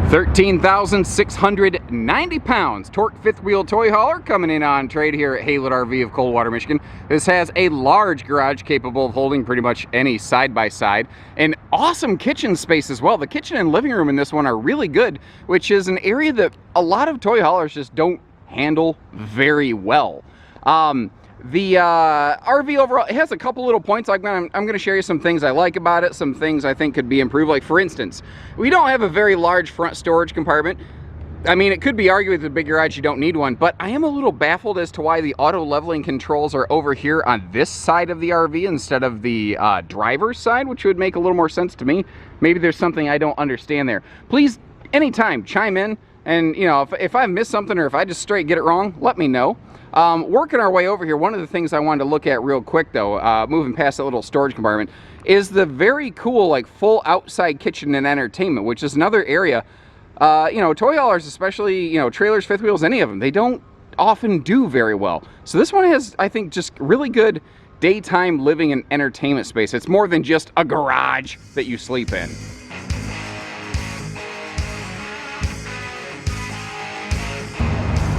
13,690 pounds, torque fifth wheel toy hauler coming in on trade here at Haylett RV of Coldwater, Michigan. This has a large garage capable of holding pretty much any side-by-side. An awesome kitchen space as well. The kitchen and living room in this one are really good, which is an area that a lot of toy haulers just don't handle very well. The RV overall, it has a couple little points. I'm going to share you some things I like about it, some things I think could be improved. Like, for instance, we don't have a very large front storage compartment. I mean, it could be argued with a big garage you don't need one, but I am a little baffled as to why the auto leveling controls are over here on this side of the RV instead of the driver's side, which would make a little more sense to me. Maybe there's something I don't understand there. Please, anytime, chime in, and, you know, if I missed something or if I just straight get it wrong, let me know. Working our way over here, one of the things I wanted to look at real quick though, moving past that little storage compartment, is the very cool, like, full outside kitchen and entertainment, which is another area, you know, toy haulers, especially, you know, trailers, fifth wheels, any of them, they don't often do very well. So this one has, I think, just really good daytime living and entertainment space. It's more than just a garage that you sleep in.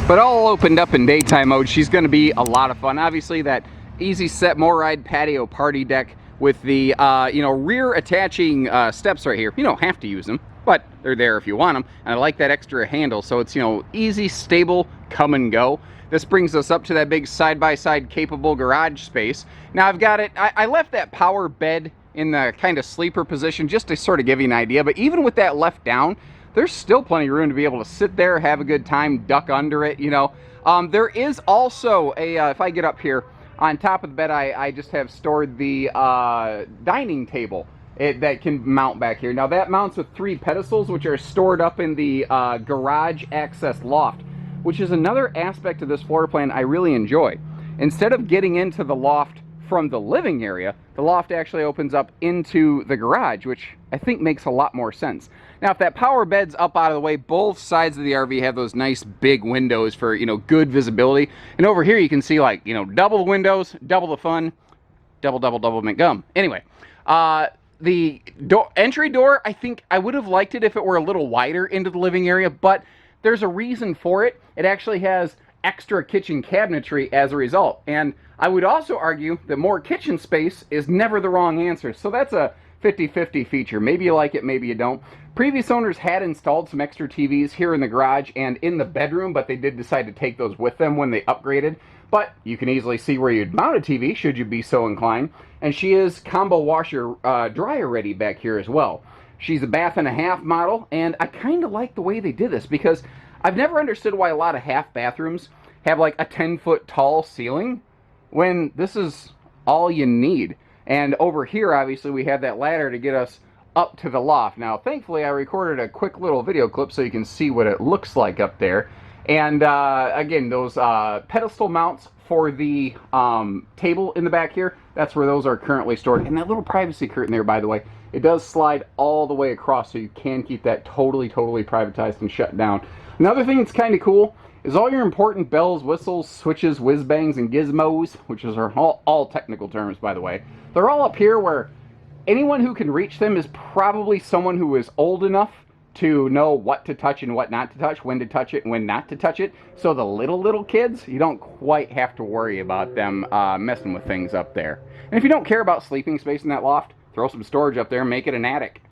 But all opened up in daytime mode, she's going to be a lot of fun. Obviously, that easy set more ride patio party deck with the you know, rear attaching steps right here. You don't have to use them, but they're there if you want them. And I like that extra handle, so it's, you know, easy, stable, come and go. This brings us up to that big side-by-side capable garage space. Now I've got it, I left that power bed in the kind of sleeper position just to sort of give you an idea, but even with that left down, there's still plenty of room to be able to sit there, have a good time, duck under it, you know. There is also a, if I get up here, on top of the bed, I just have stored the dining table that can mount back here. Now that mounts with 3 pedestals, which are stored up in the garage access loft, which is another aspect of this floor plan I really enjoy. Instead of getting into the loft from the living area, the loft actually opens up into the garage, which I think makes a lot more sense. Now, if that power bed's up out of the way, both sides of the RV have those nice big windows for, you know, good visibility. And over here you can see, like, you know, double the windows, double the fun, double mint gum. Anyway, the entry door, I think I would have liked it if it were a little wider into the living area, but there's a reason for it. It actually has extra kitchen cabinetry as a result. And I would also argue that more kitchen space is never the wrong answer. So that's a 50-50 feature. Maybe you like it, maybe you don't. Previous owners had installed some extra TVs here in the garage and in the bedroom, but they did decide to take those with them when they upgraded. But you can easily see where you'd mount a TV should you be so inclined. And she is combo washer dryer ready back here as well. She's a bath and a half model, and I kind of like the way they did this because I've never understood why a lot of half bathrooms have like a 10-foot tall ceiling when this is all you need. And over here, obviously, we have that ladder to get us up to the loft. Now, thankfully, I recorded a quick little video clip so you can see what it looks like up there. And again, those pedestal mounts for the table in the back here, that's where those are currently stored. And that little privacy curtain there, by the way, it does slide all the way across, so you can keep that totally privatized and shut down. Another thing that's kind of cool is all your important bells, whistles, switches, whiz-bangs, and gizmos, which are all technical terms, by the way. They're all up here where anyone who can reach them is probably someone who is old enough to know what to touch and what not to touch, when to touch it and when not to touch it. So the little kids, you don't quite have to worry about them messing with things up there. And if you don't care about sleeping space in that loft, throw some storage up there and make it an attic.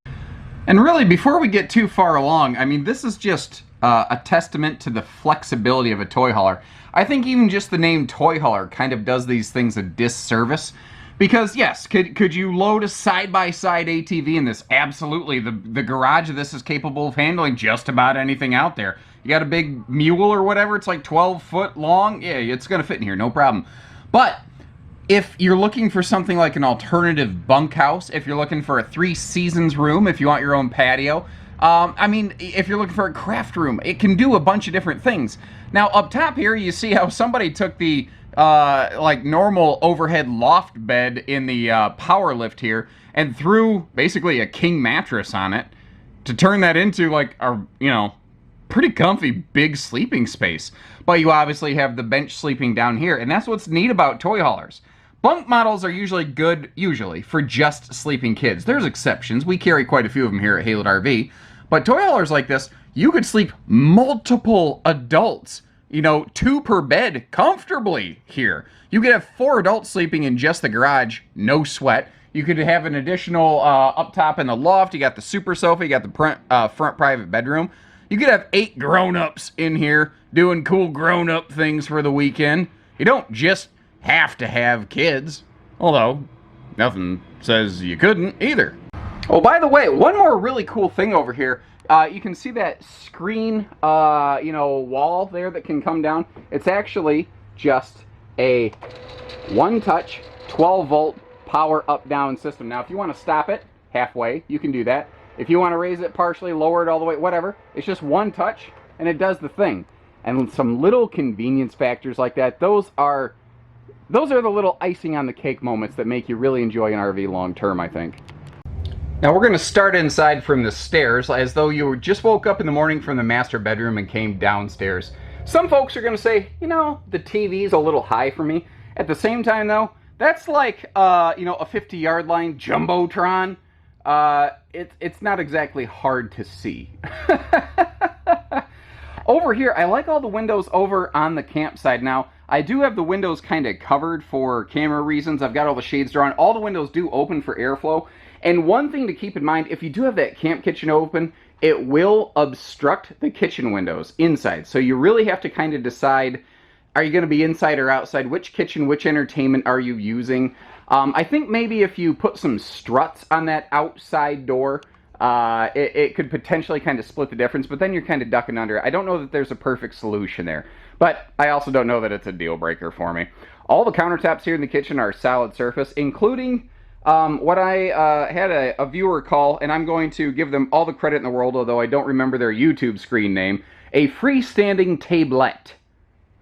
And really, before we get too far along, I mean, this is just a testament to the flexibility of a toy hauler. I think even just the name toy hauler kind of does these things a disservice. Because, yes, could you load a side-by-side ATV in this? Absolutely. The garage of this is capable of handling just about anything out there. You got a big mule or whatever, it's like 12 foot long. Yeah, it's going to fit in here, no problem. But if you're looking for something like an alternative bunkhouse, if you're looking for a 3 seasons room, if you want your own patio, I mean, if you're looking for a craft room, it can do a bunch of different things. Now, up top here, you see how somebody took the like normal overhead loft bed in the power lift here and threw basically a king mattress on it to turn that into like a, you know, pretty comfy big sleeping space. But you obviously have the bench sleeping down here, and that's what's neat about toy haulers. Bunk models are usually good, for just sleeping kids. There's exceptions. We carry quite a few of them here at Haylett RV. But toy haulers like this, you could sleep multiple adults, 2 per bed comfortably here. You could have 4 adults sleeping in just the garage, no sweat. You could have an additional up top in the loft. You got the super sofa. You got the front private bedroom. You could have 8 grown-ups in here doing cool grown-up things for the weekend. You don't just have to have kids, although nothing says you couldn't either. Oh, by the way, one more really cool thing over here. You can see that screen, wall there that can come down. It's actually just a one-touch 12-volt power up-down system. Now, if you want to stop it halfway, you can do that. If you want to raise it partially, lower it all the way, whatever, it's just one touch, and it does the thing. And some little convenience factors like that, those are the little icing on the cake moments that make you really enjoy an RV long-term, I think. Now we're going to start inside from the stairs, as though you just woke up in the morning from the master bedroom and came downstairs. Some folks are going to say, the TV's a little high for me. At the same time, though, that's like, a 50-yard line Jumbotron. It's not exactly hard to see. Over here, I like all the windows over on the campsite. Now, I do have the windows kind of covered for camera reasons. I've got all the shades drawn. All the windows do open for airflow. And one thing to keep in mind, if you do have that camp kitchen open, it will obstruct the kitchen windows inside. So you really have to kind of decide, are you going to be inside or outside? Which kitchen, which entertainment are you using? I think maybe if you put some struts on that outside door, it could potentially kind of split the difference, but then you're kind of ducking under. I don't know that there's a perfect solution there, but I also don't know that it's a deal breaker for me. All the countertops here in the kitchen are solid surface, including what I had a viewer call, and I'm going to give them all the credit in the world, although I don't remember their YouTube screen name, a freestanding tablette.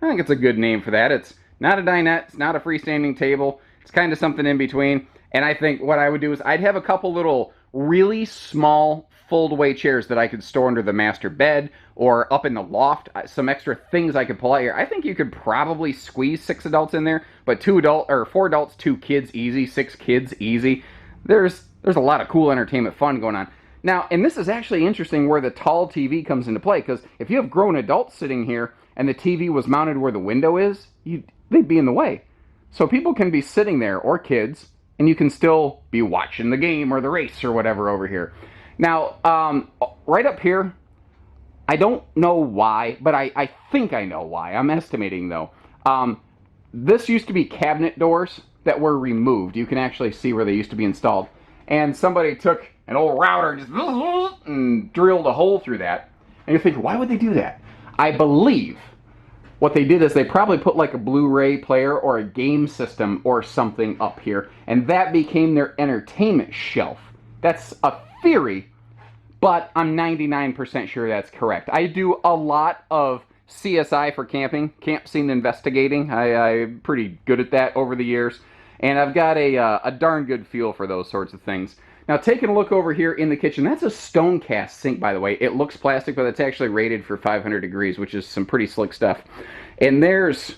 I think it's a good name for that. It's not a dinette, it's not a freestanding table, it's kind of something in between. And I think what I would do is I'd have a couple little really small fold-away chairs that I could store under the master bed or up in the loft. Some extra things I could pull out here. I think you could probably squeeze 6 adults in there, but 4 adults, 2 kids easy, 6 kids easy. There's a lot of cool entertainment fun going on. Now, and this is actually interesting where the tall TV comes into play, because if you have grown adults sitting here and the TV was mounted where the window is, they'd be in the way. So people can be sitting there, or kids, and you can still be watching the game or the race or whatever over here. Now, right up here, I don't know why, but I think I know why. I'm estimating, though. This used to be cabinet doors that were removed. You can actually see where they used to be installed. And somebody took an old router and just and drilled a hole through that. And you think, why would they do that? I believe what they did is they probably put like a Blu-ray player or a game system or something up here, and that became their entertainment shelf. That's a theory, but I'm 99% sure that's correct. I do a lot of CSI for camping, camp scene investigating. I'm pretty good at that over the years, and I've got a darn good feel for those sorts of things. Now, taking a look over here in the kitchen, that's a stone cast sink, by the way. It looks plastic, but it's actually rated for 500 degrees, which is some pretty slick stuff. And there's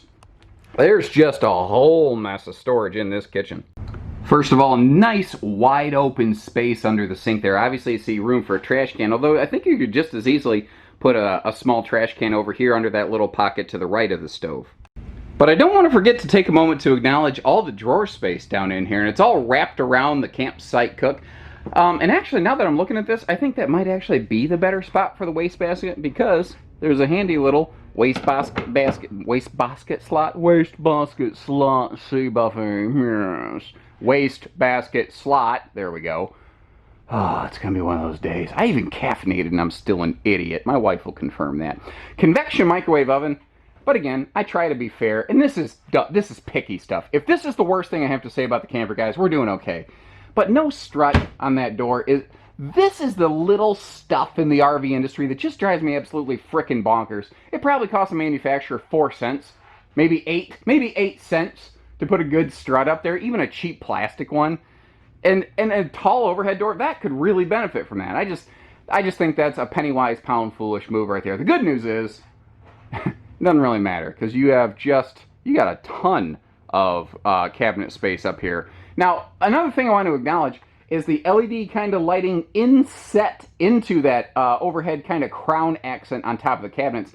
just a whole mess of storage in this kitchen. First of all, nice wide open space under the sink there. Obviously, you see room for a trash can, although I think you could just as easily put a small trash can over here under that little pocket to the right of the stove. But I don't want to forget to take a moment to acknowledge all the drawer space down in here, and it's all wrapped around the campsite cook. And actually, now that I'm looking at this, I think that might actually be the better spot for the wastebasket, because there's a handy little wastebasket slot, see buffet, yes, wastebasket slot, there we go. Oh, it's going to be one of those days. I even caffeinated and I'm still an idiot. My wife will confirm that. Convection microwave oven. But again, I try to be fair, and this is picky stuff. If this is the worst thing I have to say about the camper, guys, we're doing okay. But no strut on that door. This is the little stuff in the RV industry that just drives me absolutely frickin' bonkers. It probably costs a manufacturer 4 cents, maybe 8 cents to put a good strut up there, even a cheap plastic one. And a tall overhead door, that could really benefit from that. I just think that's a penny wise, pound foolish move right there. The good news is, it doesn't really matter, because you got a ton of cabinet space up here. Now, another thing I want to acknowledge is the LED kind of lighting inset into that overhead kind of crown accent on top of the cabinets.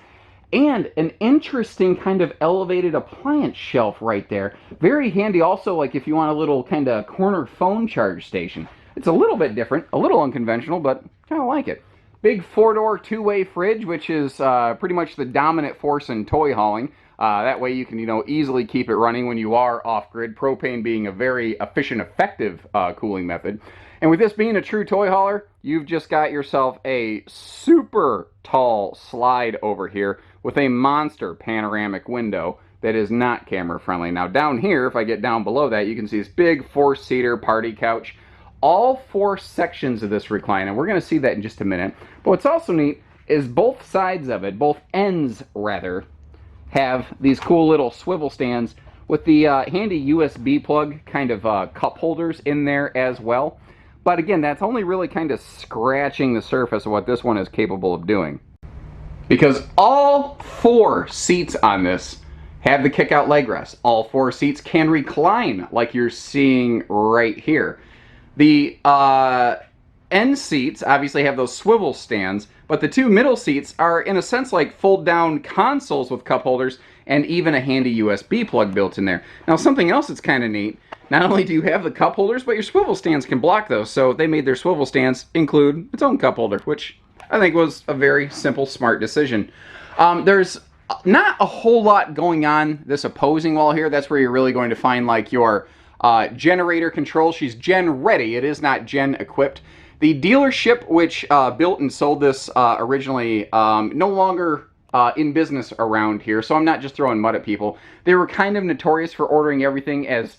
And an interesting kind of elevated appliance shelf right there. Very handy also, like if you want a little kind of corner phone charge station. It's a little bit different, a little unconventional, but kind of like it. Big 4-door, 2-way fridge, which is pretty much the dominant force in toy hauling. That way you can, easily keep it running when you are off-grid, propane being a very efficient, effective cooling method. And with this being a true toy hauler, you've just got yourself a super tall slide over here with a monster panoramic window that is not camera friendly. Now down here, if I get down below that, you can see this big 4-seater party couch. All 4 sections of this recliner, and we're going to see that in just a minute. But what's also neat is both sides of it, both ends rather, have these cool little swivel stands with the handy USB plug kind of cup holders in there as well. But again, that's only really kind of scratching the surface of what this one is capable of doing. Because all 4 seats on this have the kick-out leg rest. All 4 seats can recline like you're seeing right here. The end seats obviously have those swivel stands, but the 2 middle seats are in a sense like fold-down consoles with cup holders and even a handy USB plug built in there. Now something else that's kind of neat, not only do you have the cup holders, but your swivel stands can block those, so they made their swivel stands include its own cup holder, which I think was a very simple, smart decision. There's not a whole lot going on this opposing wall here. That's where you're really going to find like your generator control. She's gen ready. It is not gen equipped. The dealership which built and sold this originally no longer in business around here, so I'm not just throwing mud at people. They were kind of notorious for ordering everything as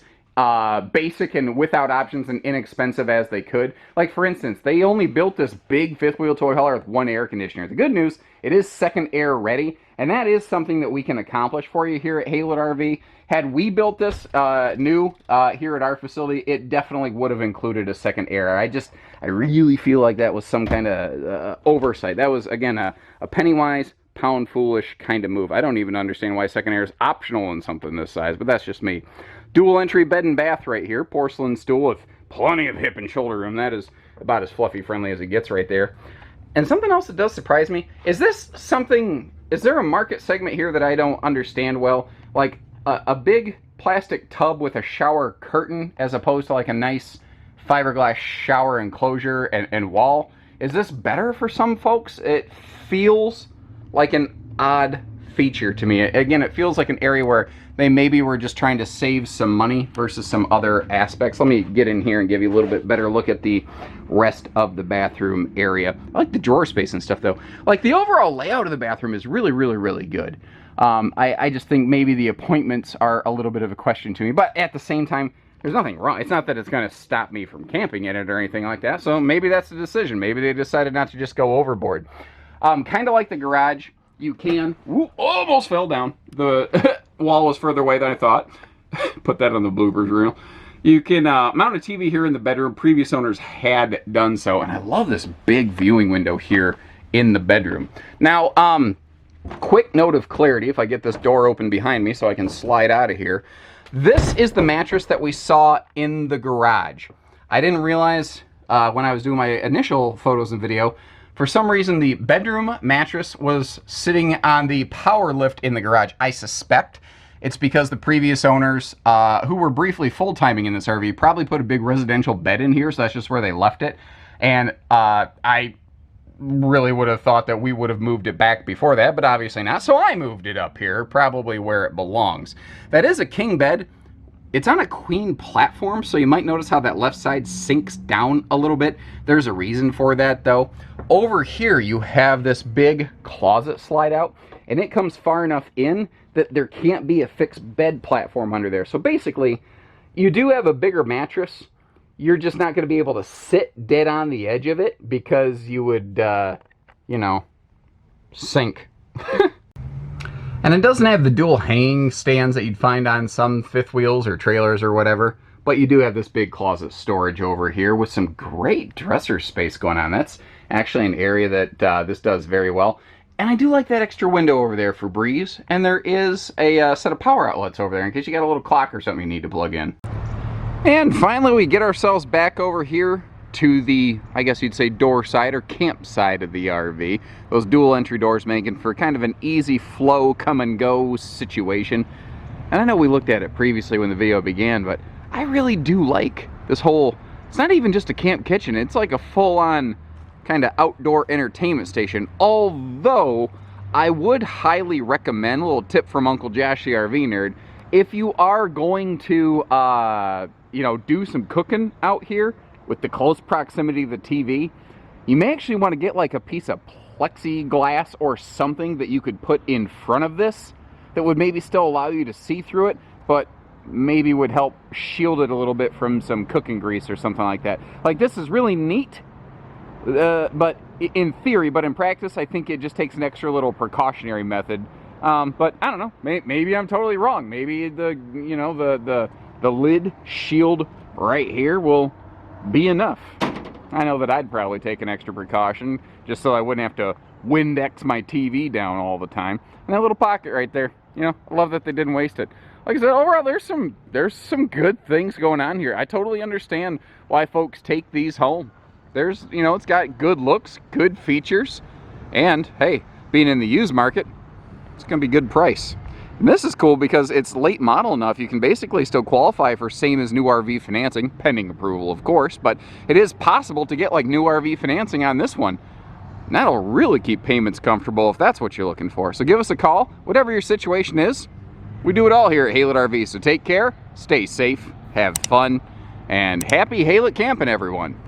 basic and without options and inexpensive as they could. Like for instance, they only built this big 5th wheel toy hauler with 1 air conditioner. The good news, it is second air ready, and that is something that we can accomplish for you here at Haylett RV. Had we built this new here at our facility, it definitely would have included a second air. I really feel like that was some kind of oversight. That was, again, a penny-wise, pound-foolish kind of move. I don't even understand why second air is optional in something this size, but that's just me. Dual entry bed and bath right here. Porcelain stool with plenty of hip and shoulder room. That is about as fluffy friendly as it gets right there. And something else that does surprise me, is there a market segment here that I don't understand well? Like a big plastic tub with a shower curtain as opposed to like a nice fiberglass shower enclosure and wall. Is this better for some folks? It feels like an odd feature to me. Again, it feels like an area where they maybe were just trying to save some money versus some other aspects. Let me get in here and give you a little bit better look at the rest of the bathroom area. I like the drawer space and stuff though. Like the overall layout of the bathroom is really, really, really good. I just think maybe the appointments are a little bit of a question to me, but at the same time, there's nothing wrong. It's not that it's going to stop me from camping in it or anything like that, so maybe that's the decision. Maybe they decided not to just go overboard. Kind of like the garage, you can... Ooh, almost fell down. The wall was further away than I thought. Put that on the bloopers reel. You can mount a TV here in the bedroom. Previous owners had done so, and I love this big viewing window here in the bedroom. Now, quick note of clarity, if I get this door open behind me so I can slide out of here. This is the mattress that we saw in the garage. I didn't realize when I was doing my initial photos and video, for some reason the bedroom mattress was sitting on the power lift in the garage. I suspect it's because the previous owners, who were briefly full-timing in this RV, probably put a big residential bed in here, so that's just where they left it. And I really would have thought that we would have moved it back before that, but obviously not. So I moved it up here, probably where it belongs. That is a king bed. It's on a queen platform, so you might notice how that left side sinks down a little bit. There's a reason for that, though. Over here, you have this big closet slide out, and it comes far enough in that there can't be a fixed bed platform under there. So basically, you do have a bigger mattress. You're just not going to be able to sit dead on the edge of it because you would, you know, sink. And it doesn't have the dual hanging stands that you'd find on some fifth wheels or trailers or whatever, but you do have this big closet storage over here with some great dresser space going on. That's actually an area that this does very well. And I do like that extra window over there for breeze, and there is a set of power outlets over there in case you got a little clock or something you need to plug in. And finally, we get ourselves back over here to the, I guess you'd say, door side or camp side of the RV. Those dual entry doors making for kind of an easy flow, come and go situation. And I know we looked at it previously when the video began, but I really do like this whole, it's not even just a camp kitchen, it's like a full-on kind of outdoor entertainment station. Although, I would highly recommend, a little tip from Uncle Josh the RV Nerd, if you are going to, you know, do some cooking out here with the close proximity of the TV, you may actually want to get like a piece of plexiglass or something that you could put in front of this that would maybe still allow you to see through it, but maybe would help shield it a little bit from some cooking grease or something like that. Like, this is really neat, but in theory, but in practice, I think it just takes an extra little precautionary method. But I don't know, maybe I'm totally wrong. Maybe the, you know, the lid shield right here will be enough. I know that I'd probably take an extra precaution just so I wouldn't have to Windex my TV down all the time. And that little pocket right there, you know, I love that they didn't waste it. Like I said, overall, there's some good things going on here. I totally understand why folks take these home. There's, you know, it's got good looks, good features, and hey, being in the used market, it's gonna be good price. And this is cool because it's late model enough, you can basically still qualify for same as new RV financing, pending approval of course, but it is possible to get like new RV financing on this one. And that'll really keep payments comfortable if that's what you're looking for. So give us a call, whatever your situation is. We do it all here at Haylett RV, so take care, stay safe, have fun, and happy Haylett camping, everyone.